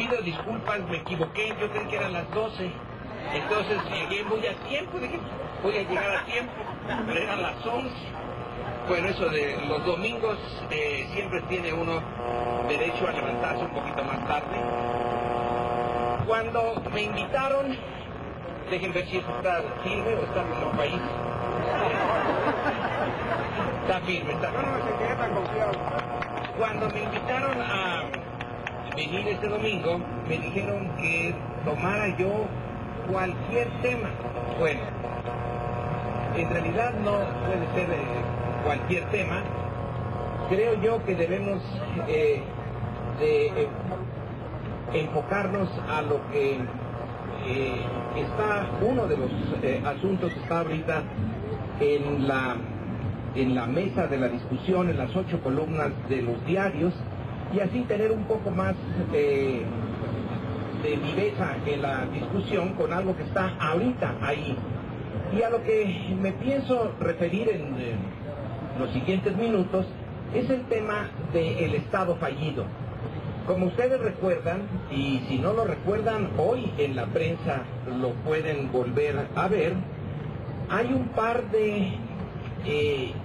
pido disculpas, me equivoqué, yo creí que eran las 12. Entonces llegué muy a tiempo, dije, voy a llegar a tiempo, pero eran las 11. Bueno, eso de los domingos siempre tiene uno derecho a levantarse un poquito más tarde. Cuando me invitaron, dejen ver si está firme o está en otro país. Está firme, está firme. Cuando me invitaron a venir este domingo, me dijeron que tomara yo cualquier tema. Bueno, en realidad no puede ser cualquier tema. Creo yo que debemos de enfocarnos a lo que está, uno de los asuntos está ahorita en la mesa de la discusión, en las 8 columnas de los diarios, y así tener un poco más de viveza en la discusión con algo que está ahorita ahí. Y a lo que me pienso referir en los siguientes minutos es el tema del Estado fallido. Como ustedes recuerdan, y si no lo recuerdan, hoy en la prensa lo pueden volver a ver, hay un par de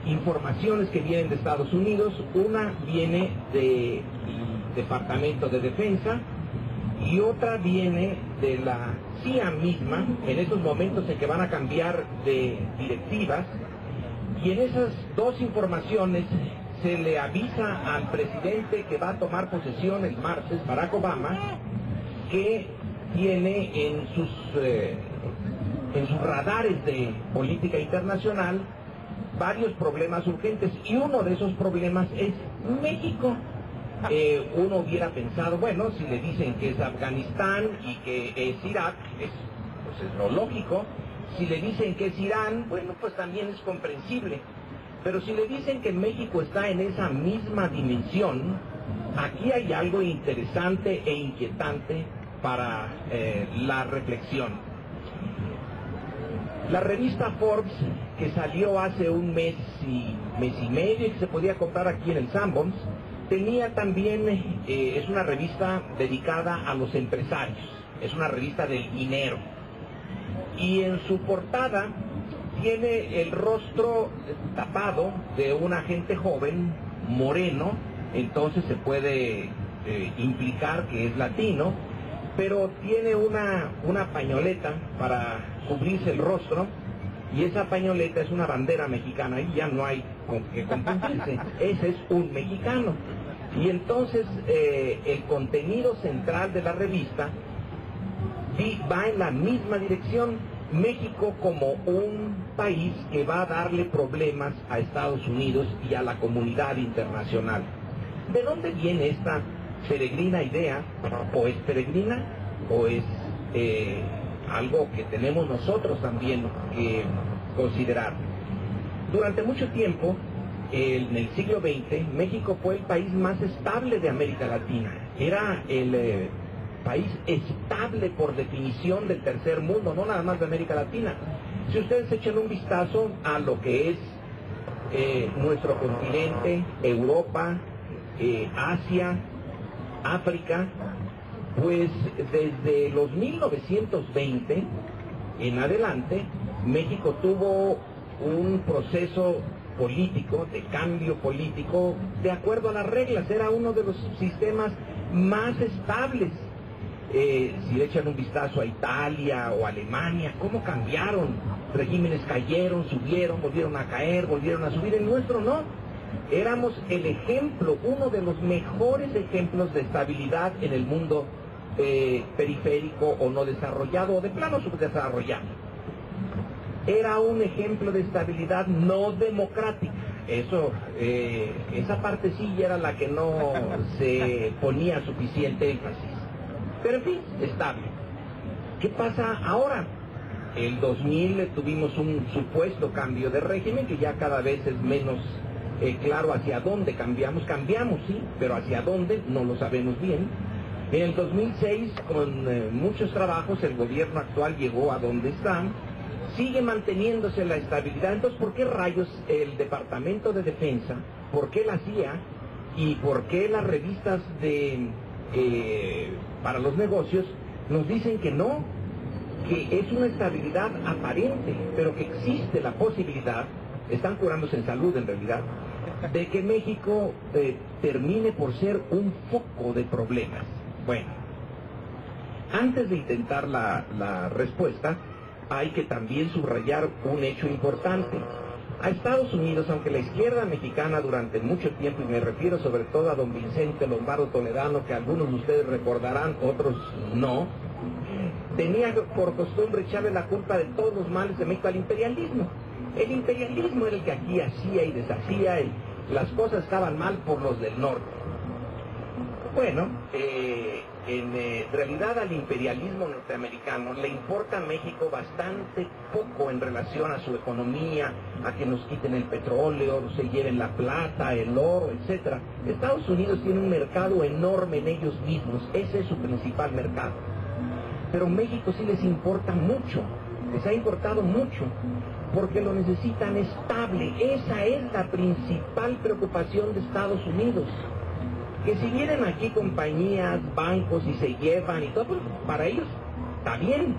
informaciones que vienen de Estados Unidos. Una viene del Departamento de Defensa y otra viene de la CIA misma, en esos momentos en que van a cambiar de directivas, y en esas dos informaciones se le avisa al presidente que va a tomar posesión el martes, Barack Obama, que tiene en sus radares de política internacional varios problemas urgentes, y uno de esos problemas es México. Uno hubiera pensado, bueno, si le dicen que es Afganistán y que es Irak, pues es lo lógico. Si le dicen que es Irán, bueno, pues también es comprensible. Pero si le dicen que México está en esa misma dimensión, aquí hay algo interesante e inquietante para la reflexión. La revista Forbes, que salió hace un mes y medio y que se podía comprar aquí en el Sanborns, tenía también, es una revista dedicada a los empresarios, es una revista del dinero. Y en su portada tiene el rostro tapado de un agente joven, moreno, entonces se puede implicar que es latino, pero tiene una pañoleta para cubrirse el rostro, y esa pañoleta es una bandera mexicana, y ya no hay con qué confundirse, ese es un mexicano. Y entonces el contenido central de la revista va en la misma dirección. México como un país que va a darle problemas a Estados Unidos y a la comunidad internacional. ¿De dónde viene esta peregrina idea? ¿O es peregrina o es algo que tenemos nosotros también que considerar? Durante mucho tiempo, en el siglo XX, México fue el país más estable de América Latina. Era el país estable por definición del tercer mundo, no nada más de América Latina. Si ustedes echan un vistazo a lo que es nuestro continente, Europa, Asia, África, pues desde los 1920 en adelante, México tuvo un proceso político, de cambio político, de acuerdo a las reglas. Era uno de los sistemas más estables. Si le echan un vistazo a Italia o Alemania, cómo cambiaron, regímenes cayeron, subieron, volvieron a caer, volvieron a subir. El nuestro no. Éramos el ejemplo, uno de los mejores ejemplos de estabilidad en el mundo periférico o no desarrollado, o de plano subdesarrollado. Era un ejemplo de estabilidad no democrática. Eso, esa partecilla era la que no se ponía suficiente énfasis. Pero en fin, estable. ¿Qué pasa ahora? El 2000 tuvimos un supuesto cambio de régimen que ya cada vez es menos claro hacia dónde cambiamos. Cambiamos, sí, pero hacia dónde no lo sabemos bien. En el 2006, con muchos trabajos, el gobierno actual llegó a donde está. Sigue manteniéndose la estabilidad. Entonces, ¿por qué rayos el Departamento de Defensa, por qué la CIA y por qué las revistas de para los negocios, nos dicen que no, que es una estabilidad aparente, pero que existe la posibilidad, están curándose en salud en realidad, de que México termine por ser un foco de problemas. Bueno, antes de intentar la respuesta, hay que también subrayar un hecho importante. A Estados Unidos, aunque la izquierda mexicana durante mucho tiempo, y me refiero sobre todo a don Vicente Lombardo Toledano, que algunos de ustedes recordarán, otros no, tenía por costumbre echarle la culpa de todos los males de México al imperialismo. El imperialismo era el que aquí hacía y deshacía, las cosas estaban mal por los del norte. Bueno, en realidad al imperialismo norteamericano le importa a México bastante poco en relación a su economía, a que nos quiten el petróleo, se lleven la plata, el oro, etc. Estados Unidos tiene un mercado enorme en ellos mismos, ese es su principal mercado. Pero México sí les importa mucho, les ha importado mucho, porque lo necesitan estable. Esa es la principal preocupación de Estados Unidos. Que si vienen aquí compañías, bancos y se llevan y todo, pues para ellos está bien.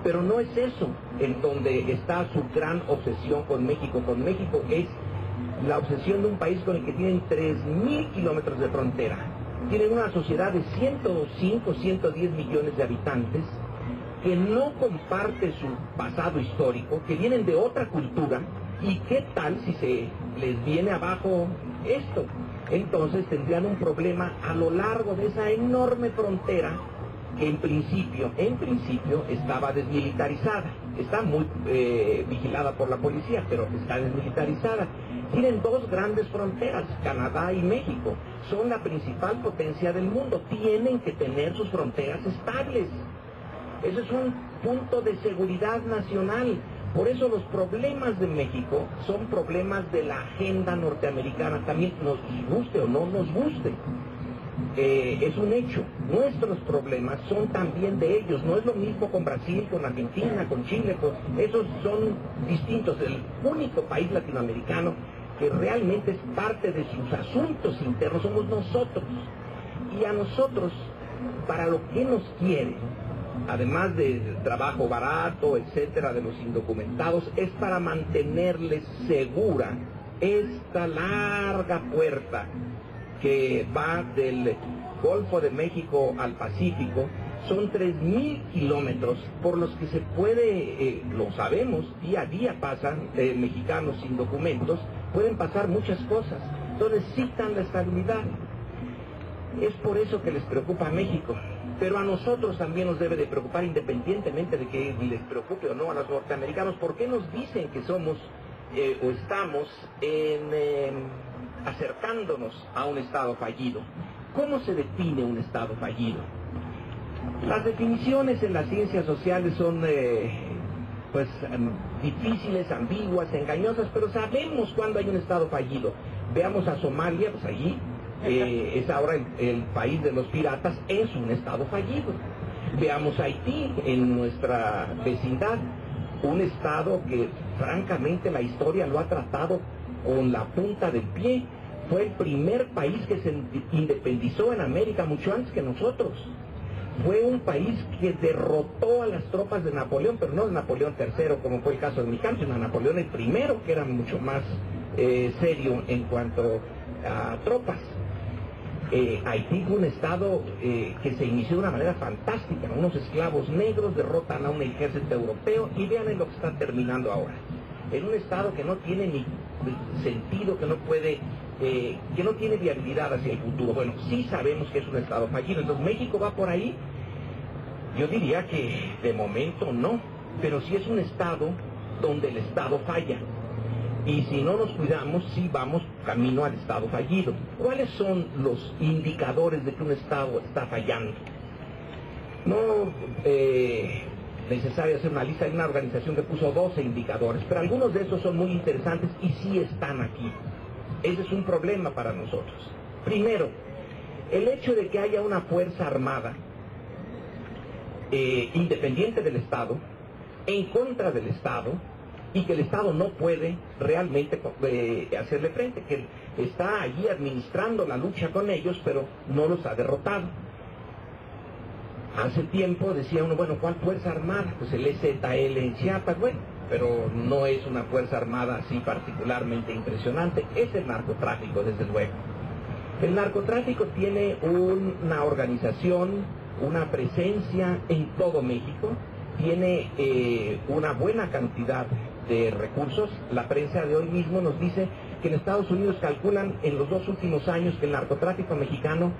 Pero no es eso en donde está su gran obsesión con México. Con México es la obsesión de un país con el que tienen 3.000 kilómetros de frontera. Tienen una sociedad de 105, 110 millones de habitantes que no comparte su pasado histórico, que vienen de otra cultura. ¿Y qué tal si se les viene abajo esto? Entonces tendrían un problema a lo largo de esa enorme frontera que en principio estaba desmilitarizada. Está muy vigilada por la policía, pero está desmilitarizada. Tienen dos grandes fronteras, Canadá y México. Son la principal potencia del mundo. Tienen que tener sus fronteras estables. Eso es un punto de seguridad nacional. Por eso los problemas de México son problemas de la agenda norteamericana, también nos guste o no nos guste. Es un hecho. Nuestros problemas son también de ellos. No es lo mismo con Brasil, con Argentina, con Chile. Esos son distintos. El único país latinoamericano que realmente es parte de sus asuntos internos somos nosotros. Y a nosotros, para lo que nos quiere, además de trabajo barato, etcétera, de los indocumentados, es para mantenerles segura esta larga puerta que va del Golfo de México al Pacífico. Son 3.000 kilómetros por los que se puede, lo sabemos, día a día pasan mexicanos sin documentos, pueden pasar muchas cosas, entonces necesitan la estabilidad. Es por eso que les preocupa a México. Pero a nosotros también nos debe de preocupar, independientemente de que les preocupe o no a los norteamericanos. ¿Por qué nos dicen que somos o estamos acercándonos a un Estado fallido? ¿Cómo se define un Estado fallido? Las definiciones en las ciencias sociales son difíciles, ambiguas, engañosas, pero sabemos cuándo hay un Estado fallido. Veamos a Somalia, pues allí es ahora el país de los piratas, es un Estado fallido. Veamos Haití, en nuestra vecindad, un Estado que francamente la historia lo ha tratado con la punta del pie. Fue el primer país que se independizó en América mucho antes que nosotros. Fue un país que derrotó a las tropas de Napoleón, pero no de Napoleón III, como fue el caso de Mexicano, sino a Napoleón el I, que era mucho más serio en cuanto a tropas. Haití fue un estado que se inició de una manera fantástica. Unos esclavos negros derrotan a un ejército europeo y vean en lo que está terminando ahora. En un estado que no tiene ni sentido, que no puede, que no tiene viabilidad hacia el futuro. Bueno, sí sabemos que es un estado fallido. Entonces, ¿México va por ahí? Yo diría que de momento no, pero sí es un estado donde el estado falla. Y si no nos cuidamos, sí vamos camino al estado fallido. ¿Cuáles son los indicadores de que un estado está fallando? No necesario hacer una lista, hay una organización que puso 12 indicadores, pero algunos de esos son muy interesantes y sí están aquí. Ese es un problema para nosotros. Primero, el hecho de que haya una fuerza armada independiente del Estado, en contra del Estado, y que el Estado no puede realmente hacerle frente, que está allí administrando la lucha con ellos, pero no los ha derrotado. Hace tiempo decía uno, bueno, ¿cuál fuerza armada? Pues el EZL en Chiapas, bueno, pero no es una fuerza armada así particularmente impresionante. Es el narcotráfico, desde luego. El narcotráfico tiene una organización, una presencia en todo México, tiene una buena cantidad de recursos. La prensa de hoy mismo nos dice que en Estados Unidos calculan en los 2 últimos años que el narcotráfico mexicano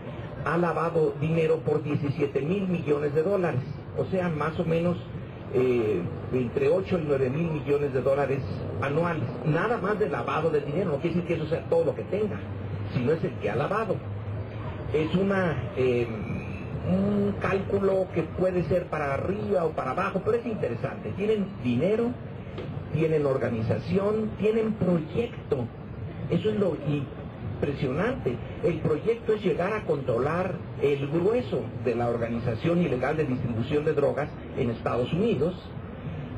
ha lavado dinero por 17,000 millones de dólares, o sea, más o menos entre 8 y 9 mil millones de dólares anuales, nada más de lavado de dinero. No quiere decir que eso sea todo lo que tenga, sino es el que ha lavado. Es un cálculo que puede ser para arriba o para abajo, pero es interesante. Tienen dinero, tienen organización, tienen proyecto. Eso es lo impresionante. El proyecto es llegar a controlar el grueso de la organización ilegal de distribución de drogas en Estados Unidos.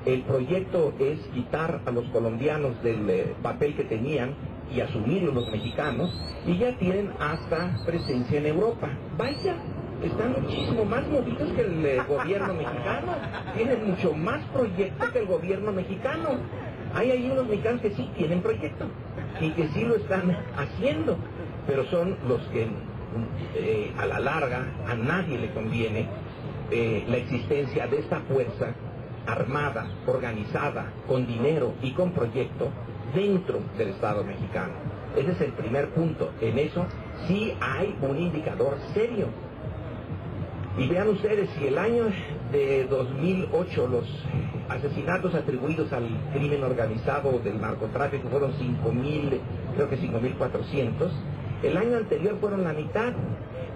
El proyecto es quitar a los colombianos del papel que tenían y asumirlo los mexicanos, y ya tienen hasta presencia en Europa. Vaya, están muchísimo más movidos que el gobierno mexicano, tienen mucho más proyecto que el gobierno mexicano. Hay ahí unos mexicanos que sí tienen proyecto y que sí lo están haciendo, pero son los que a la larga a nadie le conviene la existencia de esta fuerza armada, organizada, con dinero y con proyecto dentro del Estado mexicano. Ese es el primer punto. En eso sí hay un indicador serio. Y vean ustedes, si el año de 2008 los asesinatos atribuidos al crimen organizado del narcotráfico fueron 5,000, creo que 5,400, el año anterior fueron la mitad,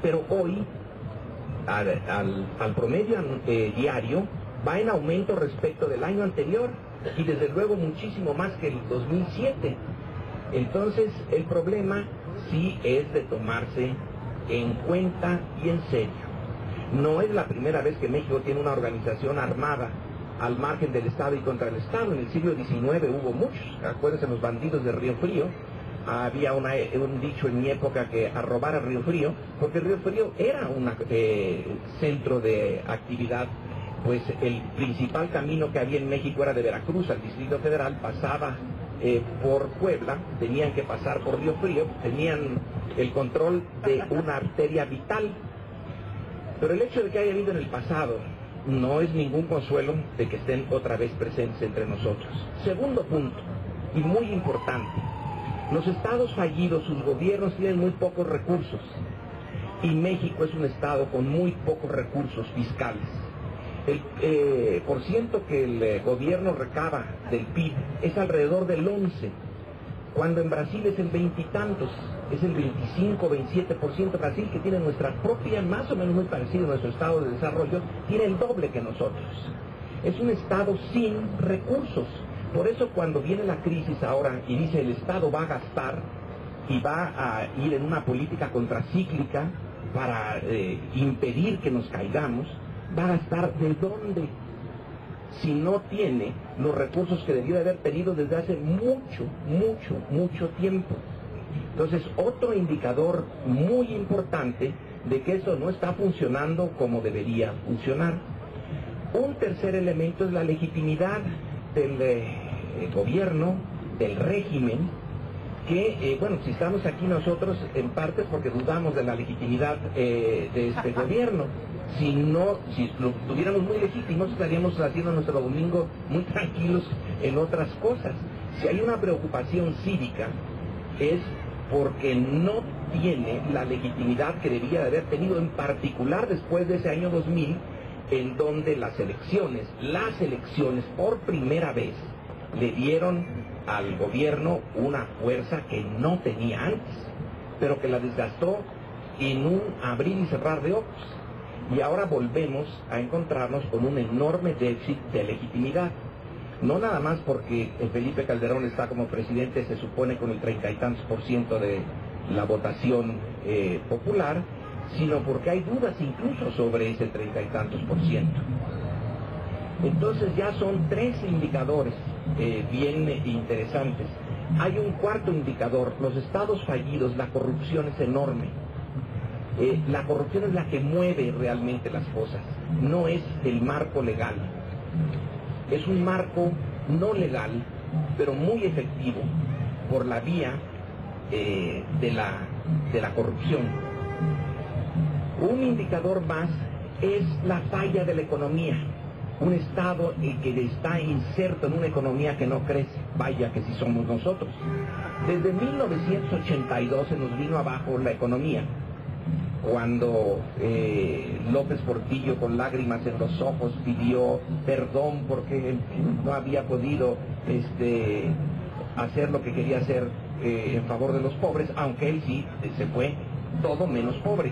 pero hoy al promedio diario va en aumento respecto del año anterior, y desde luego muchísimo más que el 2007. Entonces el problema sí es de tomarse en cuenta y en serio. No es la primera vez que México tiene una organización armada al margen del Estado y contra el Estado. En el siglo XIX hubo muchos. Acuérdense los bandidos de Río Frío. Había un dicho en mi época que a robar a Río Frío, porque Río Frío era un centro de actividad. Pues el principal camino que había en México era de Veracruz al Distrito Federal, pasaba por Puebla, tenían que pasar por Río Frío, tenían el control de una arteria vital. Pero el hecho de que haya habido en el pasado no es ningún consuelo de que estén otra vez presentes entre nosotros. Segundo punto, y muy importante, los estados fallidos, sus gobiernos tienen muy pocos recursos, y México es un estado con muy pocos recursos fiscales. El por ciento que el gobierno recaba del PIB es alrededor del 11%, cuando en Brasil es el 20 y tantos, es el 25-27%. Brasil, que tiene nuestra propia, más o menos muy parecido a nuestro estado de desarrollo, tiene el doble que nosotros. Es un estado sin recursos. Por eso cuando viene la crisis ahora y dice el Estado va a gastar y va a ir en una política contracíclica para impedir que nos caigamos, ¿va a gastar de dónde? Si no tiene los recursos que debió de haber tenido desde hace mucho tiempo. Entonces, otro indicador muy importante de que eso no está funcionando como debería funcionar. Un tercer elemento es la legitimidad del gobierno, del régimen, que, bueno, si estamos aquí nosotros en parte es porque dudamos de la legitimidad de este gobierno. Si lo tuviéramos muy legítimos, estaríamos haciendo nuestro domingo muy tranquilos en otras cosas. Si hay una preocupación cívica, es porque no tiene la legitimidad que debía de haber tenido, en particular después de ese año 2000, en donde las elecciones por primera vez le dieron al gobierno una fuerza que no tenía antes, pero que la desgastó en un abrir y cerrar de ojos. Y ahora volvemos a encontrarnos con un enorme déficit de legitimidad. No nada más porque Felipe Calderón está como presidente, se supone, con el 30 y tantos % de la votación popular, sino porque hay dudas incluso sobre ese 30 y tantos %. Entonces ya son 3 indicadores bien interesantes. Hay un cuarto indicador: los estados fallidos. La corrupción es enorme. La corrupción es la que mueve realmente las cosas, no es el marco legal. Es un marco no legal, pero muy efectivo por la vía de la corrupción. Un indicador más es la falla de la economía. Un estado que está inserto en una economía que no crece. Vaya que si somos nosotros. Desde 1982 se nos vino abajo la economía, cuando López Portillo, con lágrimas en los ojos, pidió perdón porque no había podido hacer lo que quería hacer en favor de los pobres, aunque él sí se fue todo menos pobre.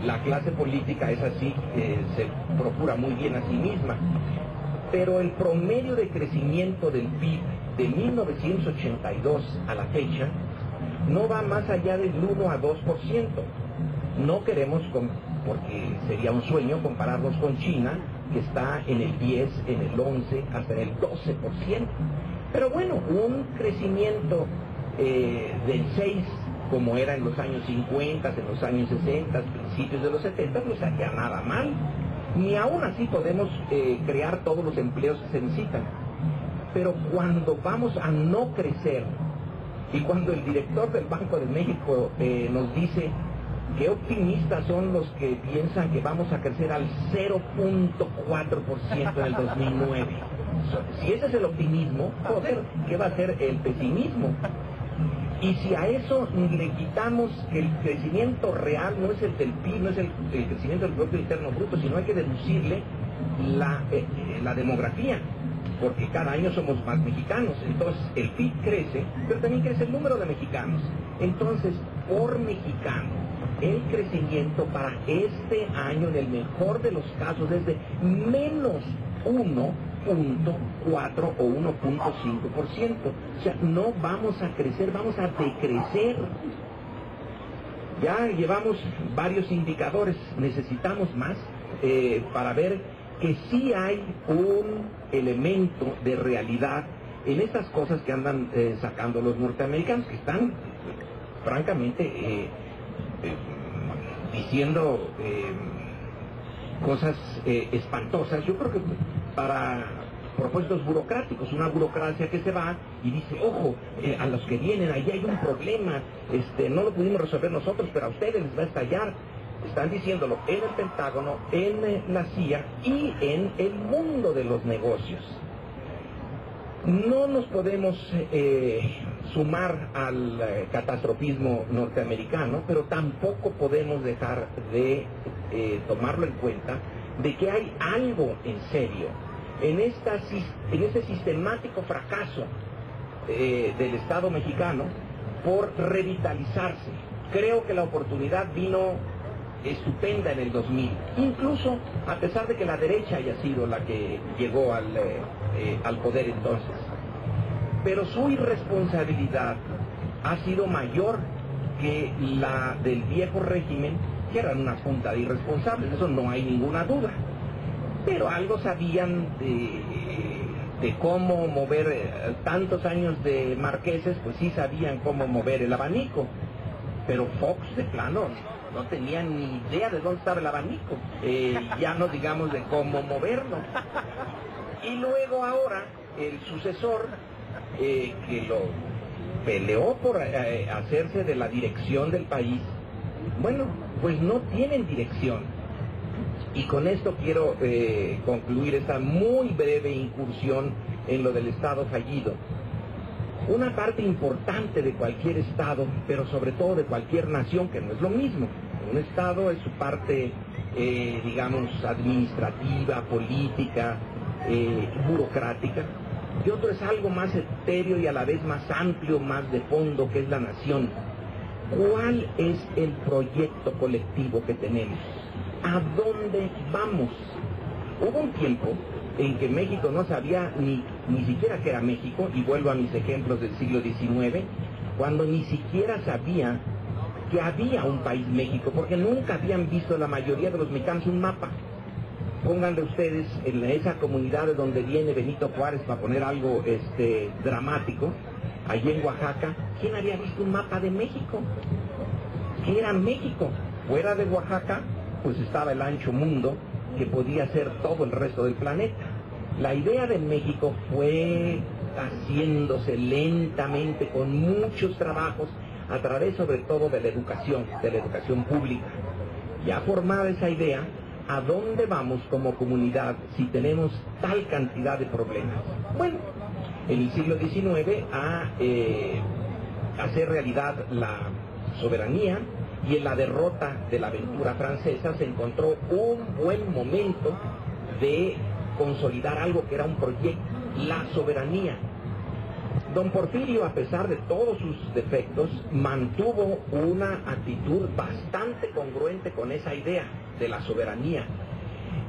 La clase política es así, se procura muy bien a sí misma. Pero el promedio de crecimiento del PIB de 1982 a la fecha no va más allá del 1 a 2%. No queremos, porque sería un sueño, compararnos con China, que está en el 10, en el 11, hasta en el 12%. Pero bueno, un crecimiento del 6, como era en los años 50, en los años 60, principios de los 70, no sería nada mal. Ni aún así podemos crear todos los empleos que se necesitan. Pero cuando vamos a no crecer, y cuando el director del Banco de México nos dice que optimistas son los que piensan que vamos a crecer al 0.4% en el 2009. Si ese es el optimismo, joder, ¿qué va a ser el pesimismo? Y si a eso le quitamos que el crecimiento real no es el del PIB, no es el crecimiento del Producto Interno Bruto, sino hay que deducirle la demografía, porque cada año somos más mexicanos. Entonces el PIB crece, pero también crece el número de mexicanos. Entonces, por mexicano, el crecimiento para este año, en el mejor de los casos, es de menos 1.4 o 1.5%. O sea, no vamos a crecer, vamos a decrecer. Ya llevamos varios indicadores, necesitamos más para ver que sí hay un elemento de realidad en estas cosas que andan sacando los norteamericanos, que están francamente diciendo cosas espantosas. Yo creo que para propósitos burocráticos, una burocracia que se va y dice, ojo, a los que vienen, ahí hay un problema, no lo pudimos resolver nosotros, pero a ustedes les va a estallar. Están diciéndolo en el Pentágono, en la CIA y en el mundo de los negocios. No nos podemos sumar al catastrofismo norteamericano, pero tampoco podemos dejar de tomarlo en cuenta, de que hay algo en serio en ese sistemático fracaso del Estado mexicano por revitalizarse. Creo que la oportunidad vino estupenda en el 2000, incluso a pesar de que la derecha haya sido la que llegó al poder entonces. Pero su irresponsabilidad ha sido mayor que la del viejo régimen, que eran una punta de irresponsables, eso no hay ninguna duda. Pero algo sabían de cómo mover, tantos años de marqueses, pues sí sabían cómo mover el abanico. Pero Fox, de plano, no tenía ni idea de dónde estaba el abanico, ya no digamos de cómo moverlo. Y luego ahora, el sucesor, que lo peleó por hacerse de la dirección del país, bueno, pues no tienen dirección. Y con esto quiero concluir esta muy breve incursión en lo del Estado fallido. Una parte importante de cualquier Estado, pero sobre todo de cualquier nación, que no es lo mismo. Un Estado es su parte, digamos, administrativa, política, burocrática, y otro es algo más etéreo y a la vez más amplio, más de fondo, que es la nación. ¿Cuál es el proyecto colectivo que tenemos? ¿A dónde vamos? Hubo un tiempo en que México no sabía ni siquiera que era México, y vuelvo a mis ejemplos del siglo XIX, cuando ni siquiera sabía que había un país México, porque nunca habían visto la mayoría de los mexicanos un mapa. pónganle ustedes en esa comunidad de donde viene Benito Juárez, para poner algo dramático, allí en Oaxaca, ¿quién había visto un mapa de México? ¿Qué era México? Fuera de Oaxaca, pues estaba el ancho mundo, que podía ser todo el resto del planeta. La idea de México fue haciéndose lentamente, con muchos trabajos, a través sobre todo de la educación pública. Ya formada esa idea, ¿a dónde vamos como comunidad si tenemos tal cantidad de problemas? Bueno, en el siglo XIX a hacer realidad la soberanía, y en la derrota de la aventura francesa se encontró un buen momento de consolidar algo que era un proyecto, la soberanía. Don Porfirio, a pesar de todos sus defectos, mantuvo una actitud bastante congruente con esa idea de la soberanía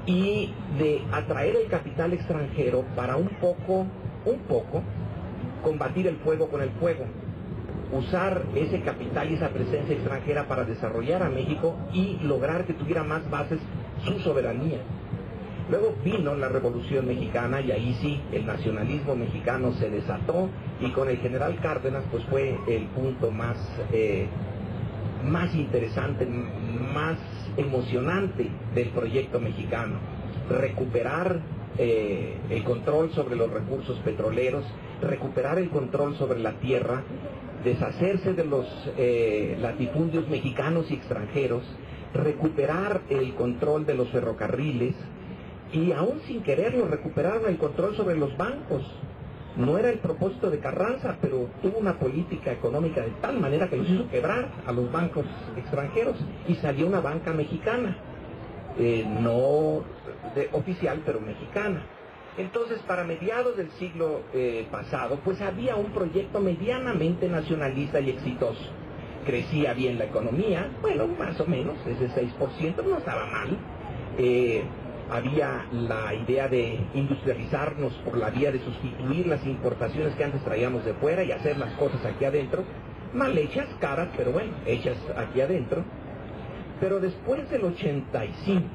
y de atraer el capital extranjero para un poco, combatir el fuego con el fuego, usar ese capital y esa presencia extranjera para desarrollar a México y lograr que tuviera más bases su soberanía. Luego vino la Revolución Mexicana y ahí sí, el nacionalismo mexicano se desató, y con el general Cárdenas pues fue el punto más interesante, más emocionante del proyecto mexicano. Recuperar el control sobre los recursos petroleros, recuperar el control sobre la tierra, deshacerse de los latifundios mexicanos y extranjeros, recuperar el control de los ferrocarriles, y aún sin quererlo recuperaron el control sobre los bancos. No era el propósito de Carranza, pero tuvo una política económica de tal manera que los hizo quebrar a los bancos extranjeros, y salió una banca mexicana, no oficial, pero mexicana. Entonces, para mediados del siglo pasado, pues había un proyecto medianamente nacionalista y exitoso. Crecía bien la economía, bueno, más o menos, ese 6%, no estaba mal. Había la idea de industrializarnos por la vía de sustituir las importaciones que antes traíamos de fuera y hacer las cosas aquí adentro, mal hechas, caras, pero bueno, hechas aquí adentro. Pero después del 85,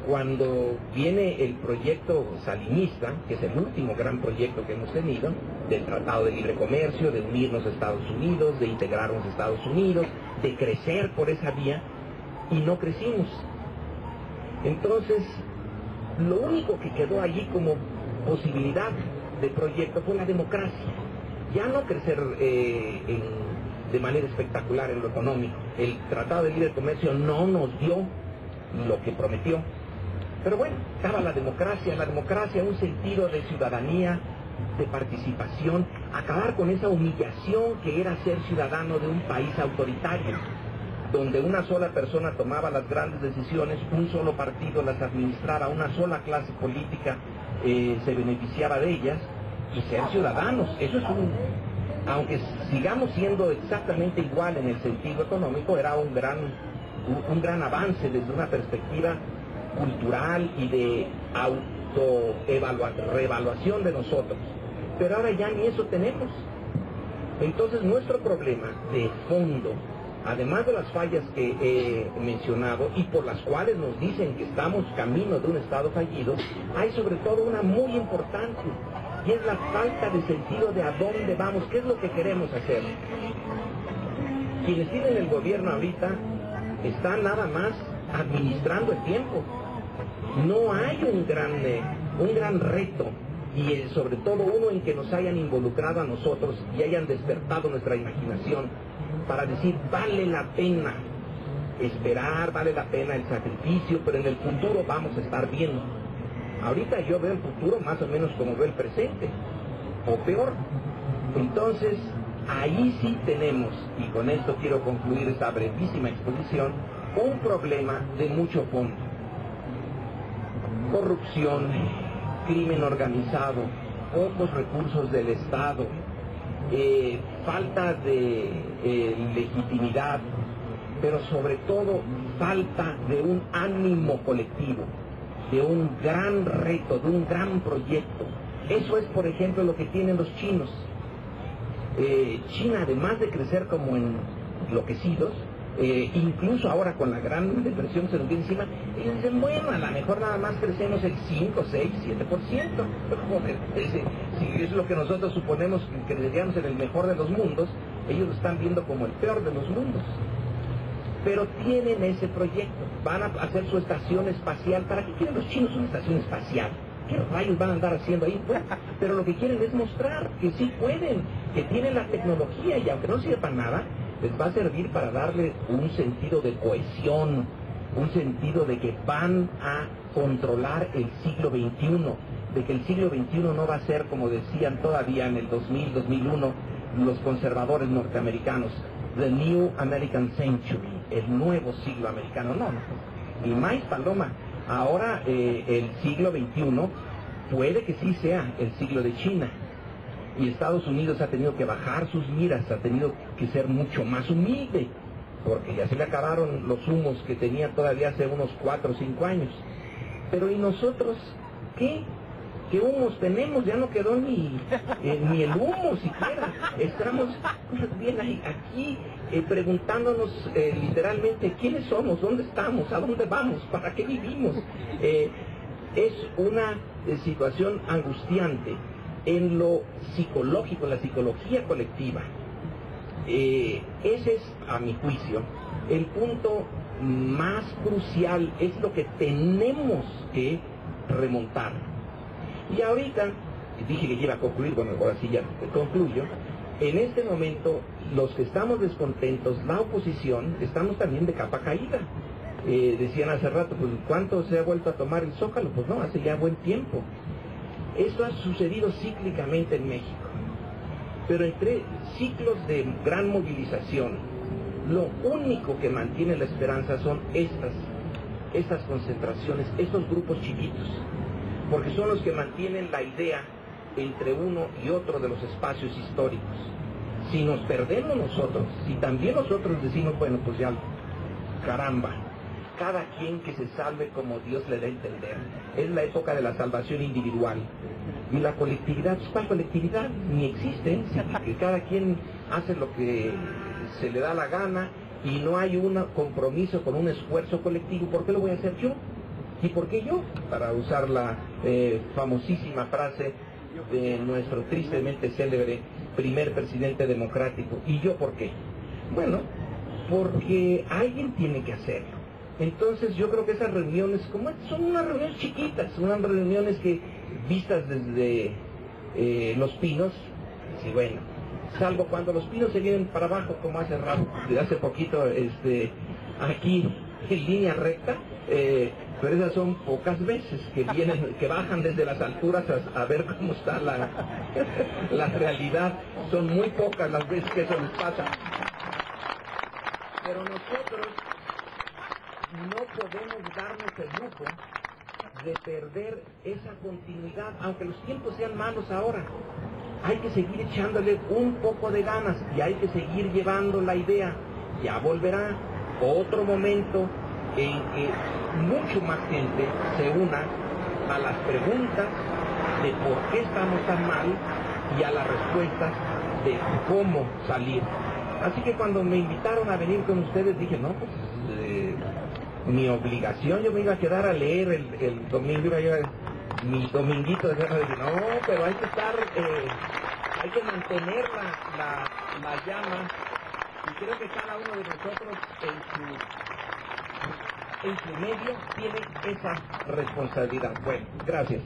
cuando viene el proyecto salinista, que es el último gran proyecto que hemos tenido, del Tratado de Libre Comercio, de unirnos a Estados Unidos, de integrarnos a Estados Unidos, de crecer por esa vía, y no crecimos. Entonces, lo único que quedó allí como posibilidad de proyecto fue la democracia. Ya no crecer de manera espectacular en lo económico. El Tratado de Libre Comercio no nos dio lo que prometió. Pero bueno, estaba la democracia, un sentido de ciudadanía, de participación, acabar con esa humillación que era ser ciudadano de un país autoritario, donde una sola persona tomaba las grandes decisiones, un solo partido las administraba, una sola clase política se beneficiaba de ellas, y ser ciudadanos. Eso es aunque sigamos siendo exactamente igual en el sentido económico, era un gran avance desde una perspectiva cultural y de reevaluación de nosotros. Pero ahora ya ni eso tenemos. Entonces nuestro problema de fondo, además de las fallas que he mencionado y por las cuales nos dicen que estamos camino de un Estado fallido, hay sobre todo una muy importante, y es la falta de sentido de a dónde vamos, qué es lo que queremos hacer. Quienes tienen el gobierno ahorita están nada más administrando el tiempo. No hay un gran reto, y sobre todo uno en que nos hayan involucrado a nosotros y hayan despertado nuestra imaginación para decir, vale la pena esperar, vale la pena el sacrificio, pero en el futuro vamos a estar bien. Ahorita yo veo el futuro más o menos como veo el presente, o peor. Entonces, ahí sí tenemos, y con esto quiero concluir esta brevísima exposición, un problema de mucho fondo. Corrupción, crimen organizado, pocos recursos del Estado, falta de legitimidad, pero sobre todo falta de un ánimo colectivo, de un gran reto, de un gran proyecto. Eso es, por ejemplo, lo que tienen los chinos. China, además de crecer como enloquecidos, Incluso ahora con la gran depresión que se nos viene encima, ellos dicen, bueno, a lo mejor nada más crecemos el 5, 6, 7%. Joder, si es lo que nosotros suponemos que creceríamos en el mejor de los mundos, ellos lo están viendo como el peor de los mundos. Pero tienen ese proyecto, van a hacer su estación espacial. ¿Para qué quieren los chinos una estación espacial? ¿Qué rayos van a andar haciendo ahí? Pues, pero lo que quieren es mostrar que sí pueden, que tienen la tecnología, y aunque no sirva para nada, les va a servir para darle un sentido de cohesión, un sentido de que van a controlar el siglo XXI, de que el siglo XXI no va a ser, como decían todavía en el 2000, 2001, los conservadores norteamericanos, the new American century, el nuevo siglo americano. No, y más, Paloma, ahora el siglo XXI puede que sí sea el siglo de China. Y Estados Unidos ha tenido que bajar sus miras, ha tenido que ser mucho más humilde, porque ya se le acabaron los humos que tenía todavía hace unos 4 o 5 años. Pero ¿y nosotros qué? ¿Qué humos tenemos? Ya no quedó ni el humo siquiera. Estamos bien aquí preguntándonos literalmente quiénes somos, dónde estamos, a dónde vamos, para qué vivimos. Es una situación angustiante. En lo psicológico, en la psicología colectiva, ese es, a mi juicio, el punto más crucial, es lo que tenemos que remontar. Y ahorita, dije que iba a concluir, bueno, ahora sí ya concluyo, en este momento, los que estamos descontentos, la oposición, estamos también de capa caída. Decían hace rato, pues, ¿cuánto se ha vuelto a tomar el Zócalo? Pues no, hace ya buen tiempo. Esto ha sucedido cíclicamente en México, pero entre ciclos de gran movilización, lo único que mantiene la esperanza son estas concentraciones, estos grupos chiquitos, porque son los que mantienen la idea entre uno y otro de los espacios históricos. Si nos perdemos nosotros, si también nosotros decimos, bueno, pues ya, caramba, cada quien que se salve como Dios le dé a entender. Es la época de la salvación individual. Y la colectividad, ¿cuál colectividad? Ni existe, que cada quien hace lo que se le da la gana y no hay un compromiso con un esfuerzo colectivo. ¿Por qué lo voy a hacer yo? ¿Y por qué yo? Para usar la famosísima frase de nuestro tristemente célebre primer presidente democrático. ¿Y yo por qué? Bueno, porque alguien tiene que hacerlo. Entonces yo creo que esas reuniones, como son unas reuniones chiquitas, unas reuniones que vistas desde Los Pinos, sí, bueno, salvo cuando Los Pinos se vienen para abajo, como hace rato, hace poquito, aquí en línea recta, pero esas son pocas veces que vienen, que bajan desde las alturas a ver cómo está la realidad. Son muy pocas las veces que eso les pasa. Pero nosotros no podemos darnos el lujo de perder esa continuidad, aunque los tiempos sean malos ahora. Hay que seguir echándole un poco de ganas y hay que seguir llevando la idea. Ya volverá otro momento en que mucho más gente se una a las preguntas de por qué estamos tan mal y a las respuestas de cómo salir. Así que cuando me invitaron a venir con ustedes dije, no, pues mi obligación, yo me iba a quedar a leer el domingo, iba a llevar mi dominguito de guerra, dije, no, pero hay que estar, hay que mantener la llama, y creo que cada uno de nosotros en su medio tiene esa responsabilidad. Bueno, gracias.